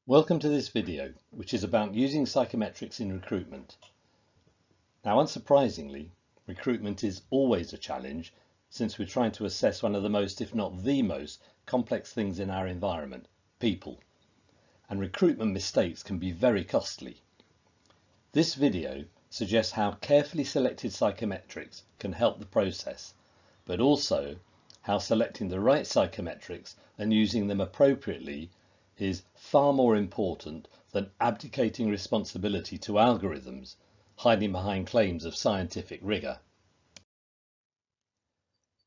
Welcome to this video, which is about using psychometrics in recruitment. Now, unsurprisingly, recruitment is always a challenge since we're trying to assess one of the most, if not the most, complex things in our environment, people. And recruitment mistakes can be very costly. This video suggests how carefully selected psychometrics can help the process, but also how selecting the right psychometrics and using them appropriately is far more important than abdicating responsibility to algorithms, hiding behind claims of scientific rigour.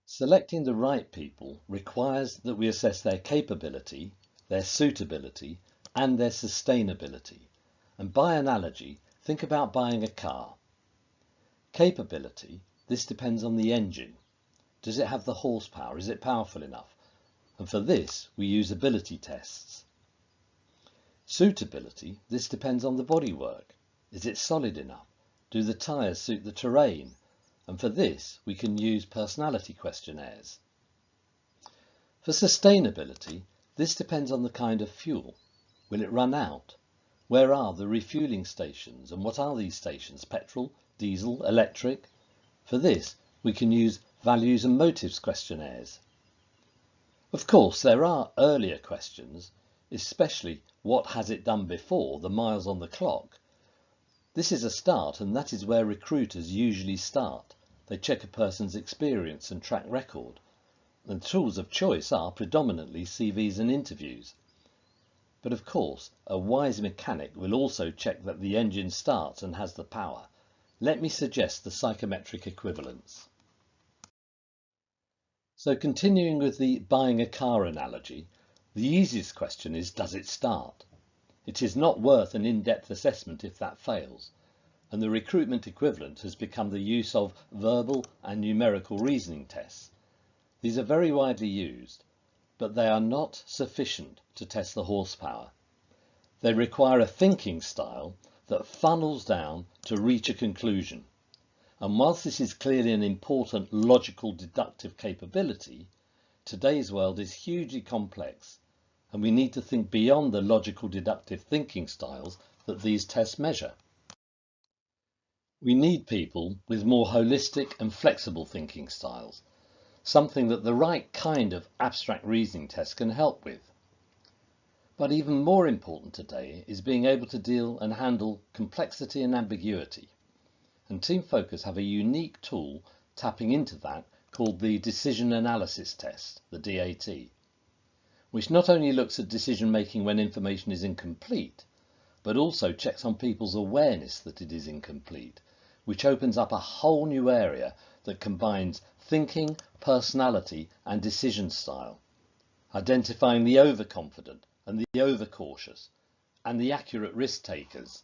Selecting the right people requires that we assess their capability, their suitability, and their sustainability. And by analogy, think about buying a car. Capability, this depends on the engine. Does it have the horsepower? Is it powerful enough? And for this, we use ability tests. Suitability, this depends on the bodywork. Is it solid enough? Do the tyres suit the terrain? And for this, we can use personality questionnaires. For sustainability, this depends on the kind of fuel. Will it run out? Where are the refuelling stations? And what are these stations? Petrol, diesel, electric? For this, we can use values and motives questionnaires. Of course, there are earlier questions, especially what has it done before, the miles on the clock. This is a start, and that is where recruiters usually start. They check a person's experience and track record. And tools of choice are predominantly CVs and interviews. But of course, a wise mechanic will also check that the engine starts and has the power. Let me suggest the psychometric equivalents. So continuing with the buying a car analogy, the easiest question is, does it start? It is not worth an in-depth assessment if that fails, and the recruitment equivalent has become the use of verbal and numerical reasoning tests. These are very widely used, but they are not sufficient to test the horsepower. They require a thinking style that funnels down to reach a conclusion. And whilst this is clearly an important logical deductive capability, today's world is hugely complex, and we need to think beyond the logical deductive thinking styles that these tests measure. We need people with more holistic and flexible thinking styles, something that the right kind of abstract reasoning test can help with. But even more important today is being able to deal and handle complexity and ambiguity. And Team Focus have a unique tool tapping into that called the Decision Analysis Test, the DAT, which not only looks at decision making when information is incomplete, but also checks on people's awareness that it is incomplete, which opens up a whole new area that combines thinking, personality and decision style, identifying the overconfident and the overcautious and the accurate risk takers.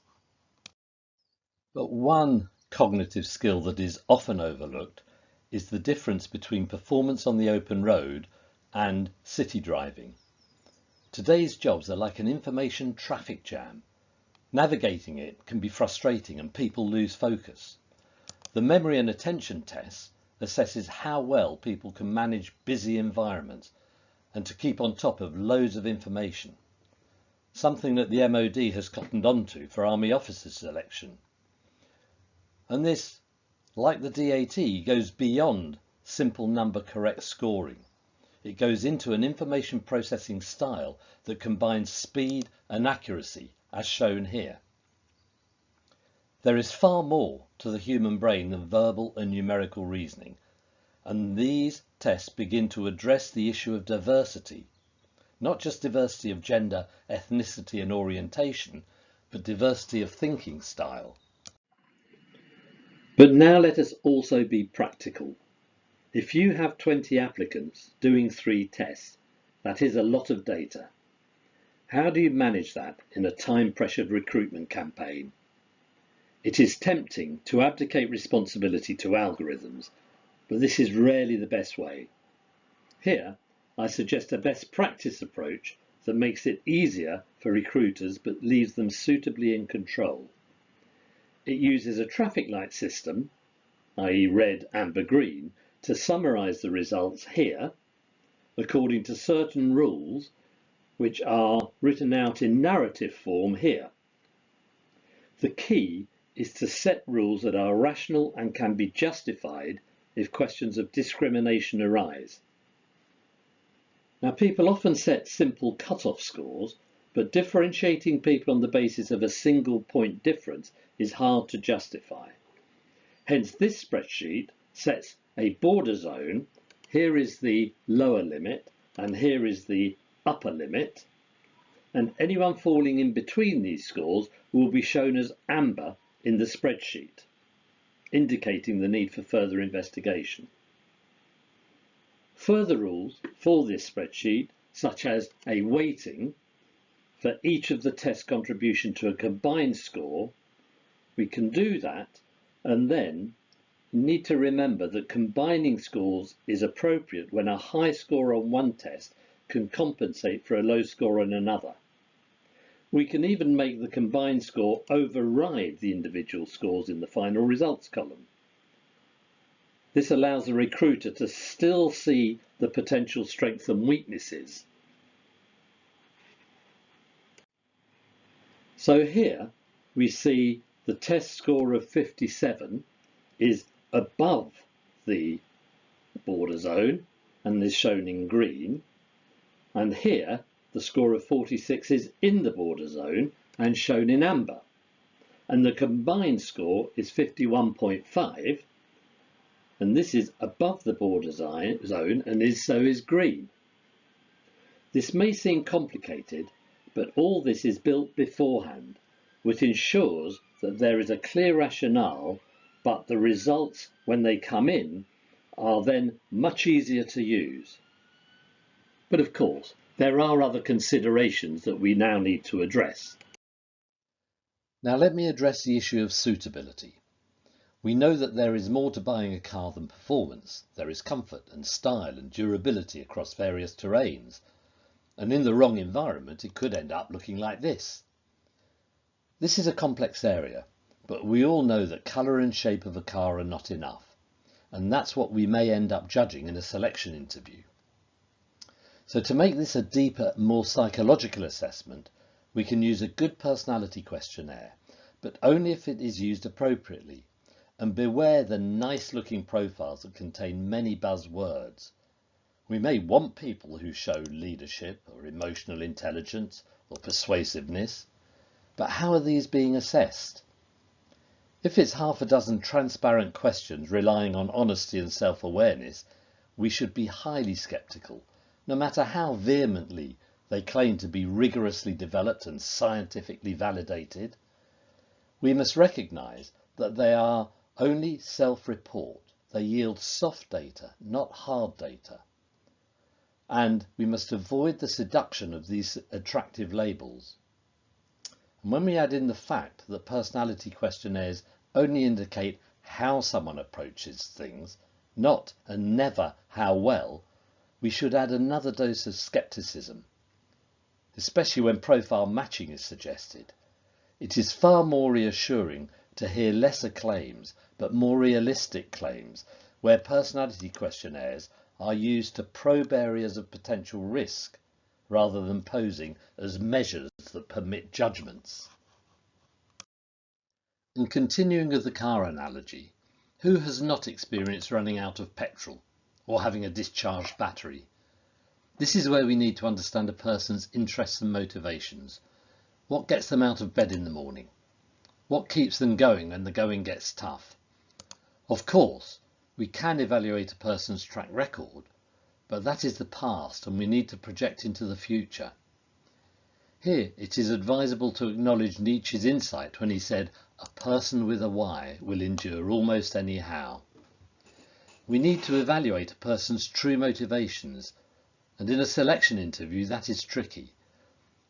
But one cognitive skill that is often overlooked is the difference between performance on the open road and city driving. Today's jobs are like an information traffic jam. Navigating it can be frustrating and people lose focus. The memory and attention test assesses how well people can manage busy environments and to keep on top of loads of information, something that the MOD has cottoned onto for Army officers selection. And this, like the DAT, goes beyond simple number correct scoring. It goes into an information processing style that combines speed and accuracy, as shown here. There is far more to the human brain than verbal and numerical reasoning, and these tests begin to address the issue of diversity, not just diversity of gender, ethnicity and orientation, but diversity of thinking style. But now let us also be practical. If you have 20 applicants doing 3 tests, that is a lot of data. How do you manage that in a time-pressured recruitment campaign? It is tempting to abdicate responsibility to algorithms, but this is rarely the best way. Here, I suggest a best practice approach that makes it easier for recruiters but leaves them suitably in control. It uses a traffic light system, i.e. red, amber, green, to summarise the results here according to certain rules which are written out in narrative form here. The key is to set rules that are rational and can be justified if questions of discrimination arise. Now, people often set simple cut-off scores, but differentiating people on the basis of a single point difference is hard to justify. Hence, this spreadsheet sets a border zone. Here is the lower limit, and here is the upper limit. And anyone falling in between these scores will be shown as amber in the spreadsheet, indicating the need for further investigation. Further rules for this spreadsheet, such as a weighting for each of the test contribution to a combined score, we can do that, and then you need to remember that combining scores is appropriate when a high score on one test can compensate for a low score on another. We can even make the combined score override the individual scores in the final results column. This allows the recruiter to still see the potential strengths and weaknesses. So here we see the test score of 57 is above the border zone and is shown in green, and here the score of 46 is in the border zone and shown in amber, and the combined score is 51.5, and this is above the border zone and so is green. This may seem complicated, but all this is built beforehand, which ensures that there is a clear rationale, but the results, when they come in, are then much easier to use. But of course, there are other considerations that we now need to address. Now let me address the issue of suitability. We know that there is more to buying a car than performance. There is comfort and style and durability across various terrains. And in the wrong environment, it could end up looking like this. This is a complex area, but we all know that colour and shape of a car are not enough. And that's what we may end up judging in a selection interview. So to make this a deeper, more psychological assessment, we can use a good personality questionnaire, but only if it is used appropriately. And beware the nice-looking profiles that contain many buzzwords. We may want people who show leadership or emotional intelligence or persuasiveness, but how are these being assessed? If it's half a dozen transparent questions relying on honesty and self-awareness, we should be highly sceptical, no matter how vehemently they claim to be rigorously developed and scientifically validated. We must recognise that they are only self-report. They yield soft data, not hard data. And we must avoid the seduction of these attractive labels. And when we add in the fact that personality questionnaires only indicate how someone approaches things, not and never how well, we should add another dose of scepticism, especially when profile matching is suggested. It is far more reassuring to hear lesser claims but more realistic claims, where personality questionnaires are used to probe areas of potential risk rather than posing as measures that permit judgments. And continuing with the car analogy, who has not experienced running out of petrol or having a discharged battery? This is where we need to understand a person's interests and motivations. What gets them out of bed in the morning? What keeps them going when the going gets tough? Of course, we can evaluate a person's track record, but that is the past and we need to project into the future. Here it is advisable to acknowledge Nietzsche's insight when he said, "A person with a why will endure almost any how." We need to evaluate a person's true motivations, and in a selection interview that is tricky.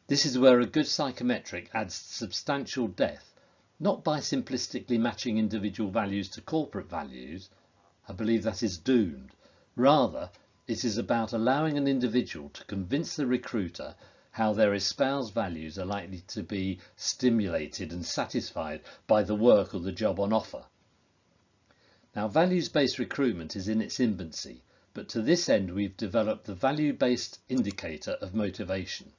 This is where a good psychometric adds substantial depth, not by simplistically matching individual values to corporate values. I believe that is doomed. Rather, it is about allowing an individual to convince the recruiter how their espoused values are likely to be stimulated and satisfied by the work or the job on offer. Now, values-based recruitment is in its infancy, but to this end we've developed the value-based indicator of motivation.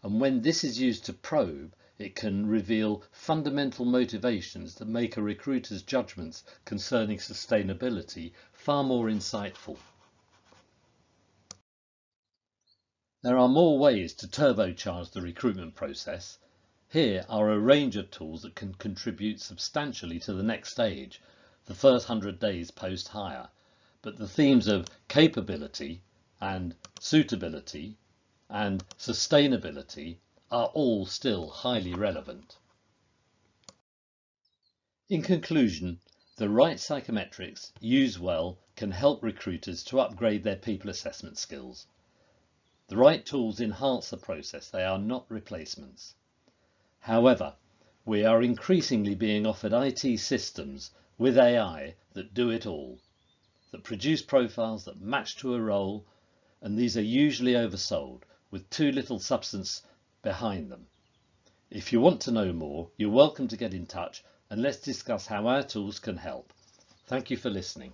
and when this is used to probe, it can reveal fundamental motivations that make a recruiter's judgments concerning sustainability far more insightful. There are more ways to turbocharge the recruitment process. Here are a range of tools that can contribute substantially to the next stage, the first 100 days post-hire, but the themes of capability and suitability and sustainability are all still highly relevant. In conclusion, the right psychometrics, used well, can help recruiters to upgrade their people assessment skills. The right tools enhance the process, they are not replacements. However, we are increasingly being offered IT systems with AI that do it all, that produce profiles that match to a role, and these are usually oversold with too little substance behind them. If you want to know more, you're welcome to get in touch and let's discuss how our tools can help. Thank you for listening.